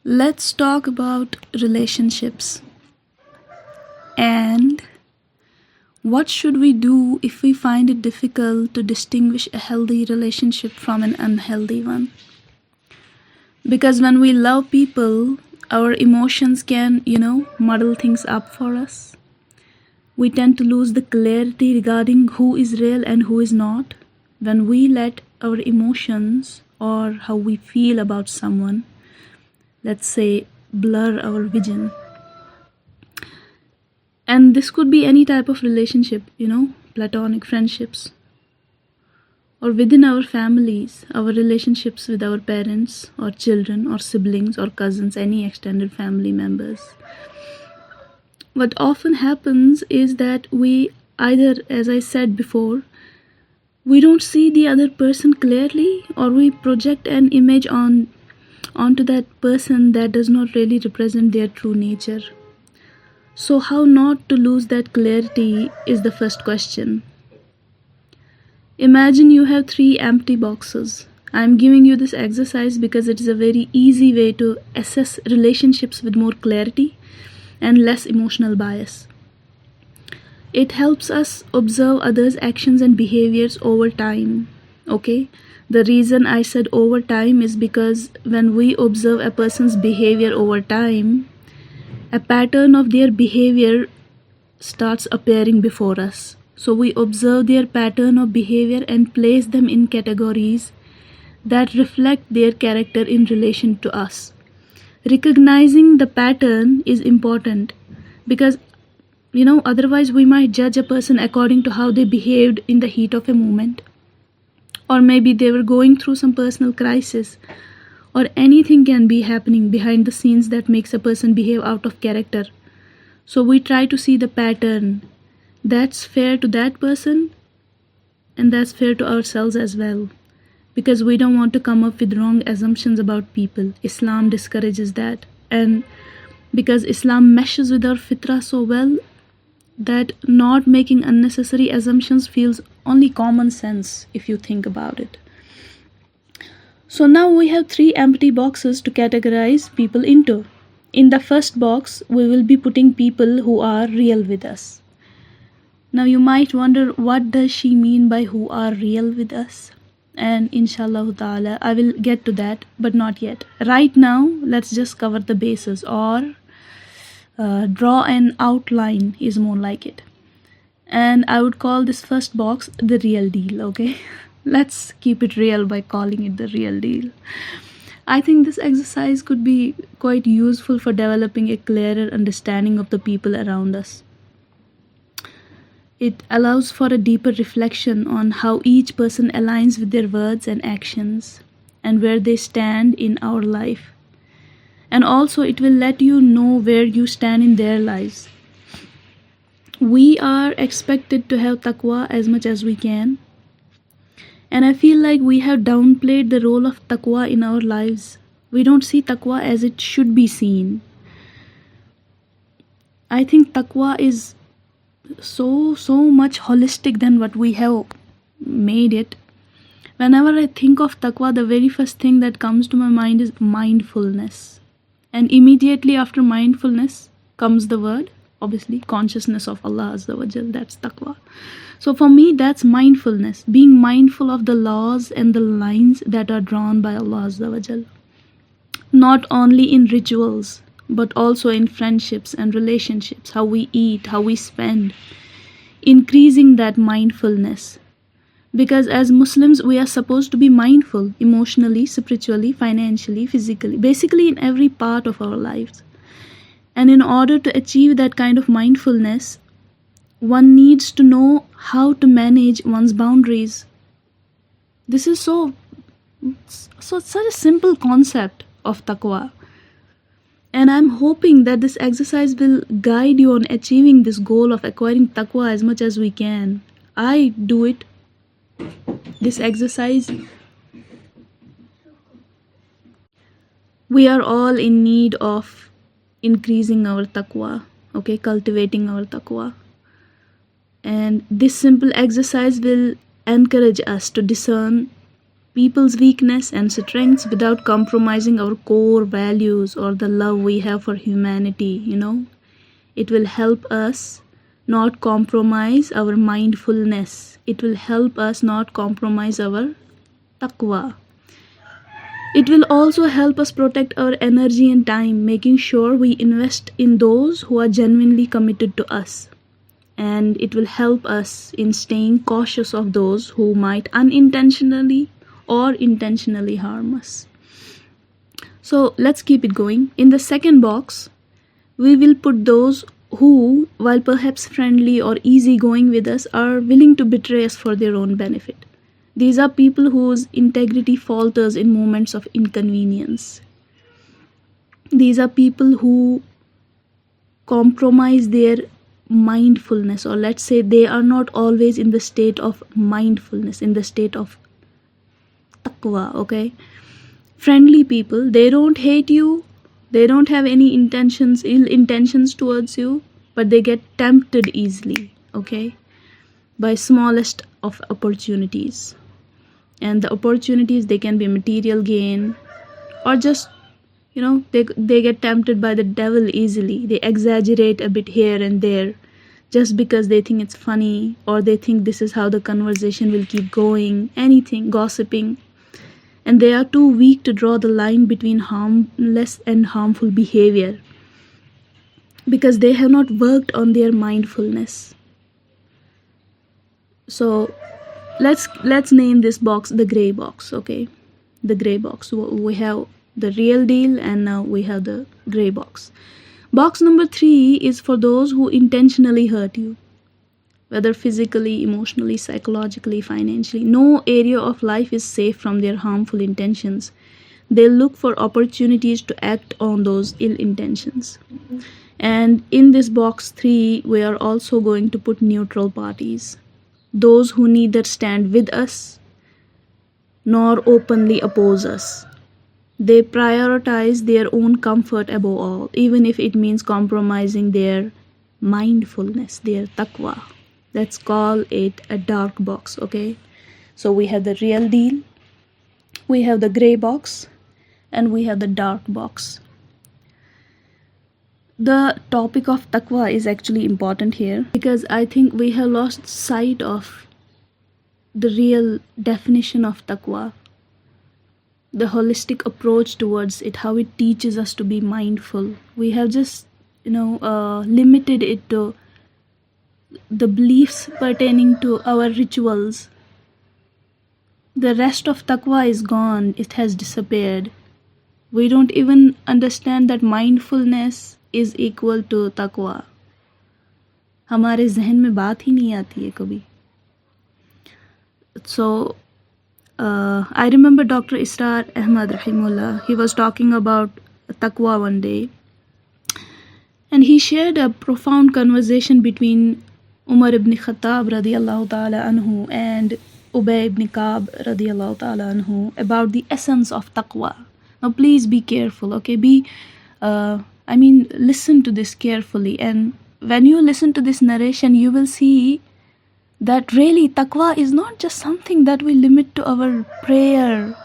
Let's talk about relationships. And what should we do if we find it difficult to distinguish a healthy relationship from an unhealthy one? Because when we love people, our emotions can, muddle things up for us. We tend to lose the clarity regarding who is real and who is not when we let our emotions or how we feel about someone, let's say, blur our vision. And this could be any type of relationship, platonic friendships, or within our families, our relationships with our parents or children or siblings or cousins, any extended family members. What often happens is that we either, as I said before, we don't see the other person clearly, or we project an image onto that person that does not really represent their true nature. So how not to lose that clarity is the first question. Imagine you have 3 empty boxes. I'm giving you this exercise because it is a very easy way to assess relationships with more clarity and less emotional bias. It helps us observe others' actions and behaviors over time. Okay? The reason I said over time is because when we observe a person's behavior over time, a pattern of their behavior starts appearing before us. So we observe their pattern of behavior and place them in categories that reflect their character in relation to us. Recognizing the pattern is important because, otherwise we might judge a person according to how they behaved in the heat of a moment. Or maybe they were going through some personal crisis, or anything can be happening behind the scenes that makes a person behave out of character. So we try to see the pattern that's fair to that person and that's fair to ourselves as well, because we don't want to come up with wrong assumptions about people. Islam discourages that, and because Islam meshes with our fitrah so well that not making unnecessary assumptions feels only common sense if you think about it. So now we have 3 empty boxes to categorize people into. In the first box, we will be putting people who are real with us. Now you might wonder, what does she mean by who are real with us? And inshallah ta'ala, I will get to that, but not yet. Right now, let's just cover the bases, or draw an outline is more like it. And I would call this first box the real deal, okay? Let's keep it real by calling it the real deal. I think this exercise could be quite useful for developing a clearer understanding of the people around us. It allows for a deeper reflection on how each person aligns with their words and actions and where they stand in our life. And also it will let you know where you stand in their lives. We are expected to have taqwa as much as we can. And I feel like we have downplayed the role of taqwa in our lives. We don't see taqwa as it should be seen. I think taqwa is so much holistic than what we have made it. Whenever I think of taqwa, the very first thing that comes to my mind is mindfulness. And immediately after mindfulness comes the word, obviously, consciousness of Allah Azza wa Jal. That's taqwa. So for me, that's mindfulness, being mindful of the laws and the lines that are drawn by Allah Azza wa Jal. Not only in rituals, but also in friendships and relationships, how we eat, how we spend, increasing that mindfulness. Because as Muslims, we are supposed to be mindful emotionally, spiritually, financially, physically, basically in every part of our lives. And in order to achieve that kind of mindfulness, one needs to know how to manage one's boundaries. This is such a simple concept of taqwa. And I'm hoping that this exercise will guide you on achieving this goal of acquiring taqwa as much as we can. I do it, this exercise. We are all in need of increasing our taqwa, okay, cultivating our taqwa. And this simple exercise will encourage us to discern people's weakness and strengths without compromising our core values or the love we have for humanity, It will help us not compromise our mindfulness. It will help us not compromise our taqwa. It will also help us protect our energy and time, making sure we invest in those who are genuinely committed to us. And it will help us in staying cautious of those who might unintentionally or intentionally harm us. So let's keep it going. In the second box, we will put those who, while perhaps friendly or easygoing with us, are willing to betray us for their own benefit. These are people whose integrity falters in moments of inconvenience. These are people who compromise their mindfulness, or let's say they are not always in the state of mindfulness, in the state of taqwa, okay? Friendly people, they don't hate you, they don't have any ill intentions towards you, but they get tempted easily, okay? By smallest of opportunities. And the opportunities, they can be material gain, or just they get tempted by the devil easily. They exaggerate a bit here and there just because they think it's funny, or they think this is how the conversation will keep going, anything, gossiping. And they are too weak to draw the line between harmless and harmful behavior because they have not worked on their mindfulness. So let's name this box the gray box, okay? The gray box. We have the real deal, and now we have the gray box. Box number 3 is for those who intentionally hurt you, whether physically, emotionally, psychologically, financially. No area of life is safe from their harmful intentions. They look for opportunities to act on those ill intentions. And in this box 3, we are also going to put neutral parties. Those who neither stand with us nor openly oppose us. They prioritize their own comfort above all, even if it means compromising their mindfulness, their taqwa. Let's call it a dark box, okay? So we have the real deal, we have the gray box, and we have the dark box. The topic of taqwa is actually important here because I think we have lost sight of the real definition of taqwa, the holistic approach towards it, how it teaches us to be mindful. We have just, limited it to the beliefs pertaining to our rituals. The rest of taqwa is gone, it has disappeared. We don't even understand that mindfulness is equal to taqwa. हमारे जहन में बात ही नहीं आती है कभी. So I remember Dr. Israr Ahmad Rahimullah, he was talking about taqwa one day, and he shared a profound conversation between Umar ibn Khattab radiyallahu ta'ala anhu and Ubay ibn Ka'b radiyallahu ta'ala anhu about the essence of taqwa. Now please be careful, okay? Listen to this carefully, and when you listen to this narration, you will see that really taqwa is not just something that we limit to our prayer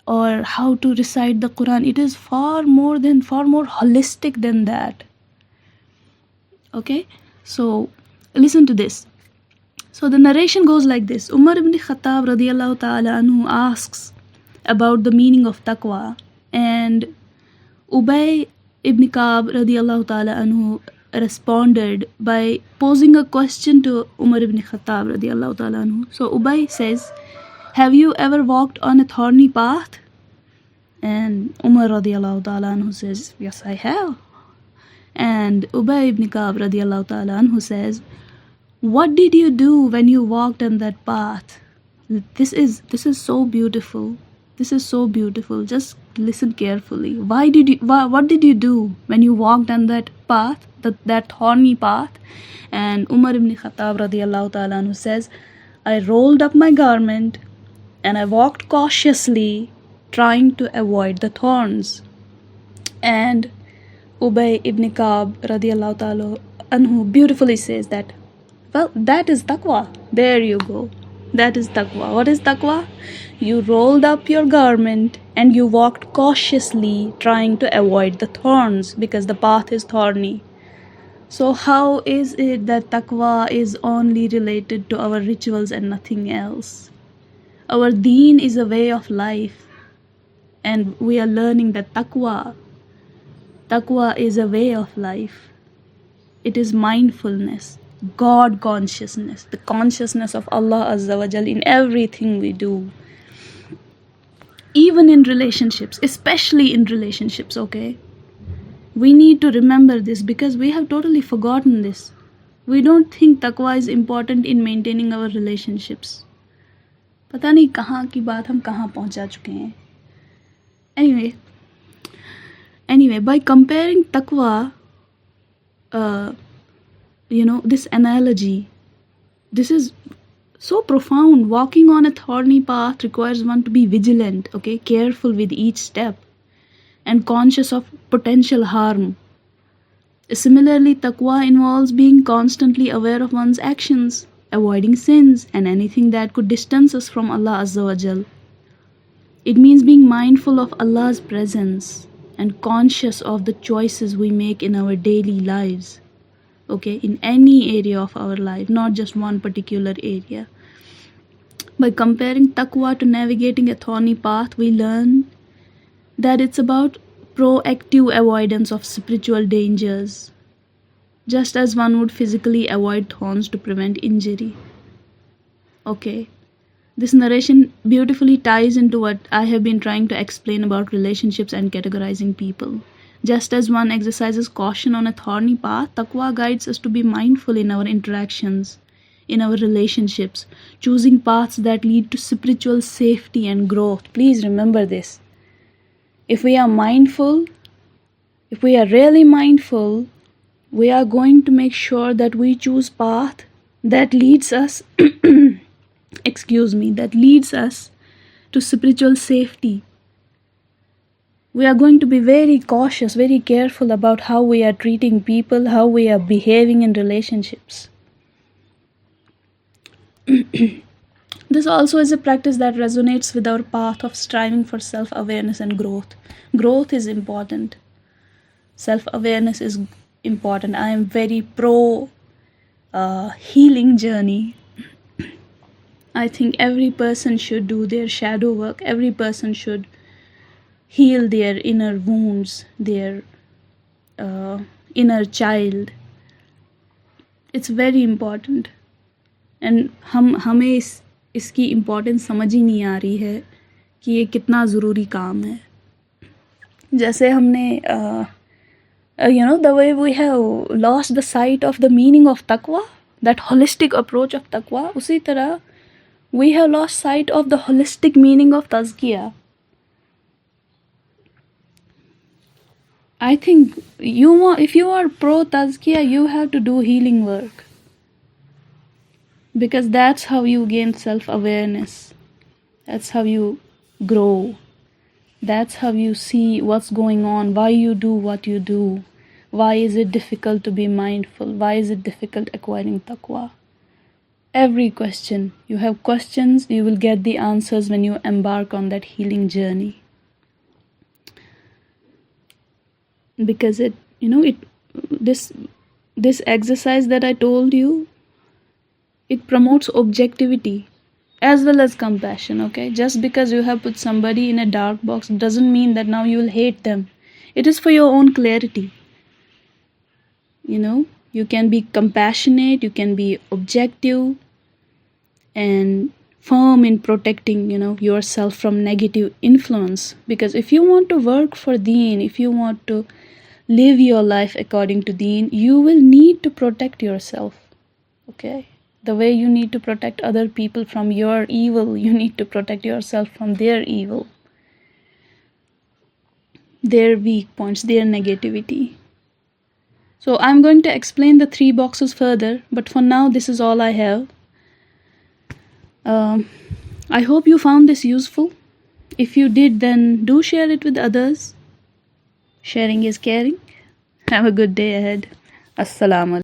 or how to recite the Quran. It is far more holistic than that. Okay, so listen to this. So the narration goes like this. Umar ibn Khattab radiyallahu ta'ala anhu asks about the meaning of taqwa, and Ubay ibn Ka'b radiyallahu ta'ala anhu responded by posing a question to Umar ibn Khattab radiyallahu ta'ala anhu. So Ubay says, have you ever walked on a thorny path? And Umar radiyallahu ta'ala anhu says, yes, I have. And Ubay ibn Ka'b radiyallahu ta'ala anhu says, what did you do when you walked on that path? This is so beautiful. This is so beautiful. Just listen carefully. What did you do when you walked on that path, that thorny path? And Umar ibn Khattab radiyallahu ta'ala anhu says, I rolled up my garment and I walked cautiously, trying to avoid the thorns. And Ubay ibn Ka'b radiyallahu ta'ala anhu beautifully says that, well, that is taqwa. There you go. That is taqwa. What is taqwa? You rolled up your garment and you walked cautiously, trying to avoid the thorns because the path is thorny. So how is it that taqwa is only related to our rituals and nothing else? Our deen is a way of life, and we are learning that taqwa is a way of life. It is mindfulness, God consciousness, the consciousness of Allah Azza wa Jal in everything we do. Even in relationships, especially in relationships, okay? We need to remember this because we have totally forgotten this. We don't think taqwa is important in maintaining our relationships. पता नहीं कहाँ की बात हम कहाँ पहुँचा चुके हैं. Anyway, by comparing taqwa, this analogy, this is so profound. Walking on a thorny path requires one to be vigilant, okay, careful with each step, and conscious of potential harm. Similarly, taqwa involves being constantly aware of one's actions, avoiding sins and anything that could distance us from Allah Azza wa Jal. It means being mindful of Allah's presence and conscious of the choices we make in our daily lives, okay, in any area of our life, not just one particular area. By comparing taqwa to navigating a thorny path, we learn that it's about proactive avoidance of spiritual dangers, just as one would physically avoid thorns to prevent injury. Okay, this narration beautifully ties into what I have been trying to explain about relationships and categorizing people. Just as one exercises caution on a thorny path, taqwa guides us to be mindful in our interactions, in our relationships, choosing paths that lead to spiritual safety and growth. Please remember this. If we are mindful, if we are really mindful, we are going to make sure that we choose path that leads us that leads us to spiritual safety. We are going to be very cautious, very careful about how we are treating people, how we are behaving in relationships. This also is a practice that resonates with our path of striving for self-awareness and growth. Growth is important. Self-awareness is important. I am very pro healing journey. I think every person should do their shadow work. Every person should heal their inner wounds, their inner child. It's very important. And हमें इसकी importance समझ ही नहीं आ रही है कि ये कितना ज़रूरी काम है. जैसे हमने the way we have lost the sight of the meaning of taqwa, that holistic approach of taqwa, उसी तरह we have lost sight of the holistic meaning of tazkiyah. I think if you are pro tazkiyah, you have to do healing work, because that's how you gain self-awareness. That's how you grow. That's how you see what's going on, why you do what you do. Why is it difficult to be mindful? Why is it difficult acquiring taqwa? Every question. You have questions, you will get the answers when you embark on that healing journey. Because this exercise that I told you, it promotes objectivity as well as compassion, okay? Just because you have put somebody in a dark box doesn't mean that now you will hate them. It is for your own clarity. You can be compassionate, you can be objective and firm in protecting, yourself from negative influence. Because if you want to work for deen, if you want to live your life according to deen, you will need to protect yourself, okay? The way you need to protect other people from your evil, you need to protect yourself from their evil, their weak points, their negativity. So I'm going to explain the 3 boxes further, but for now this is all I have. I hope you found this useful. If you did, then do share it with others. Sharing is caring. Have a good day ahead. Assalamu alaikum.